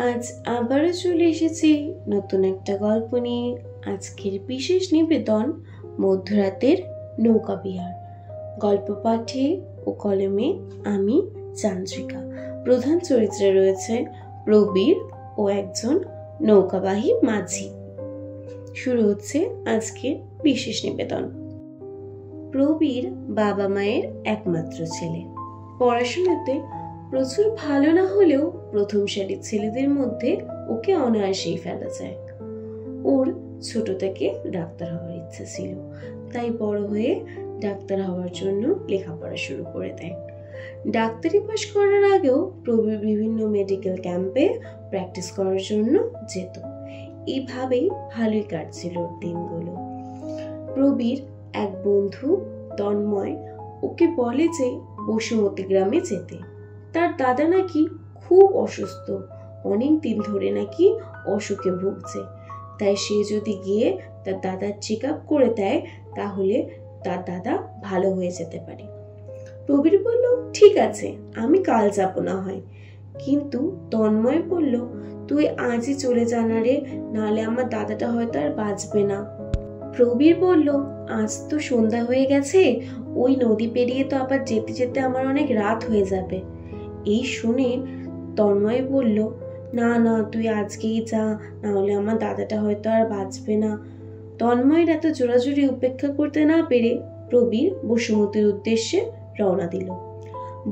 আজ আবারও চলে এসেছি নতুন একটা গল্প নিয়ে। আজকের বিশেষ নিবেদন মধ্যরাতের নৌকা বিহার। গল্প পাঠে ও কলমে আমি চান্দ্রিকা। প্রধান চরিত্রে রয়েছে প্রবীর ও একজন নৌকাবাহী মাঝি। শুরু হচ্ছে আজকের বিশেষ নিবেদন। প্রবীর বাবা মায়ের একমাত্র ছেলে। পড়াশোনাতে প্রচুর ভালো না হলেও প্রথম সারির ছেলেদের মধ্যে ওকে অনায়াসেই ফেলা যায়। ওর ছোট থেকে ডাক্তার হওয়ার ইচ্ছা ছিল, তাই বড় হয়ে ডাক্তার হওয়ার জন্য লেখাপড়া শুরু করে দেয়। ডাক্তারি পাশ করার আগেও প্রবীর বিভিন্ন মেডিকেল ক্যাম্পে প্র্যাকটিস করার জন্য যেত। এইভাবেই ভালোই কাটছিল ওর দিনগুলো। প্রবীর এক বন্ধু তন্ময় ওকে বলে যে বসুমতী গ্রামে যেতে। তার দাদা নাকি খুব অসুস্থ, অনেক দিন ধরে নাকি অসুখে ভুগছে, তাই সে যদি গিয়ে তার দাদার চেক আপ করে দেয় তাহলে তার দাদা ভালো হয়ে যেতে পারে। প্রবীর বলল, ঠিক আছে, আমি কাল যাব না হয়। কিন্তু তন্ময় বলল, তুই আজই চলে যা না রে, নাহলে আমার দাদাটা হয়তো আর বাঁচবে না। প্রবীর বলল, আজ তো সন্ধ্যা হয়ে গেছে, ওই নদী পেরিয়ে তো আবার যেতে যেতে আমার অনেক রাত হয়ে যাবে। এই শুনে তন্ময় বলল, না না, তুই আজকেই যা, নাহলে আমার দাদাটা হয়তো আর বাঁচবে না। তন্ময়ের এত জোরাজুরি উপেক্ষা করতে না পেরে প্রবীর বসুমতীর উদ্দেশ্যে রওনা দিল।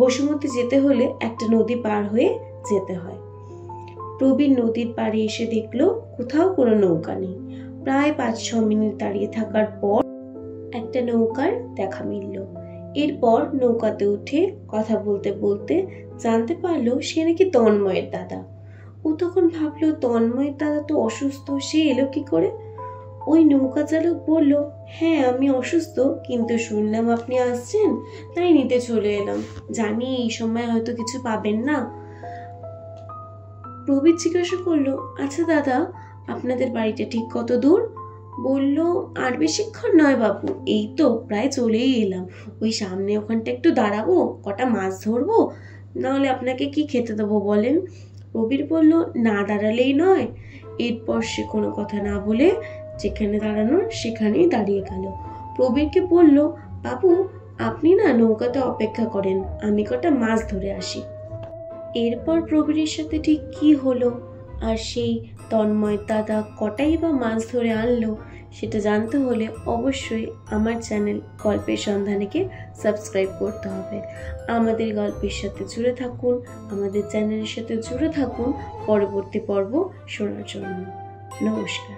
বসুমতী যেতে হলে একটা নদী পার হয়ে যেতে হয়। প্রবীর নদীর পাড়ে এসে দেখলো কোথাও কোনো নৌকা নেই। প্রায় 5-6 মিনিট দাঁড়িয়ে থাকার পর একটা নৌকার দেখা মিলল। এরপর নৌকাতে উঠে কথা বলতে বলতে জানতে পারলো সে নাকি তন্ময়ের দাদা। ও তখন ভাবলো, তন্ময়ের দাদা তো অসুস্থ, সে এলো কি করে? ওই নৌকা চালক বলল, হ্যাঁ আমি অসুস্থ, কিন্তু শুনলাম আপনি আসছেন, তাই নিতে চলে এলাম। জানি এই সময় হয়তো কিছু পাবেন না। প্রবীর জিজ্ঞাসা করলো, আচ্ছা দাদা, আপনাদের বাড়িটা ঠিক কত দূর? বলল, আর বেশিক্ষণ নয় বাবু, এই তো প্রায় চলেই এলাম। ওই সামনে ওখানটা একটু দাঁড়াবো, কটা মাছ ধরবো, নাহলে আপনাকে কি খেতে দেবো বলেন? প্রবীর বলল, না দাঁড়ালেই নয়। এরপর সে কোনো কথা না বলে যেখানে দাঁড়ানোর সেখানেই দাঁড়িয়ে গেল। প্রবীরকে বলল, বাবু আপনি না নৌকাতে অপেক্ষা করেন, আমি কটা মাছ ধরে আসি। এরপর প্রবীরের সাথে ঠিক কি হলো আর সেই তন্ময় দাদা কটাই বা মাছ ধরে আনলো, সেটা জানতে হলে অবশ্যই আমার চ্যানেল গল্পের সন্ধানেকে সাবস্ক্রাইব করতে হবে। আমাদের গল্পের সাথে জুড়ে থাকুন, আমাদের চ্যানেলের সাথে জুড়ে থাকুন পরবর্তী পর্ব শোনার জন্য। নমস্কার।